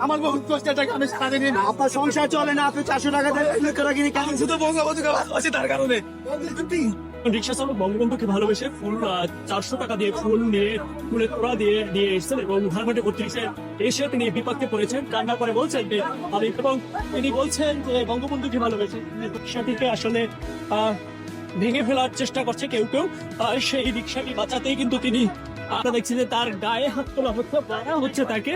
আমার বহুত কষ্ট টাকা আমি সারাদিন আপনার সংসার চলে না, আপনি 400 টাকা দিয়ে কেন শুধু বঙ্গবন্ধুকে ভালোবাসি তার কারণে। রিক্সা চালক বঙ্গবন্ধুকে ভালোবেসে ফুল 400 টাকা দিয়ে ফুল নিয়ে ফুলের তোড়া দিয়ে এসেছেন এবং ধানমন্ডি 32-এ এসে তিনি বিপাকে পড়েছেন। কান্না করে বলছেন যে এবং তিনি বলছেন যে বঙ্গবন্ধুকে ভালোবেসে রিক্সাটিকে আসলে ভেঙে ফেলার চেষ্টা করছে কেউ কেউ। সেই রিক্সাটি বাঁচাতেই কিন্তু তিনি আমরা দেখছি যে তার গায়ে হাত তোলা হচ্ছে, মারা হচ্ছে তাকে।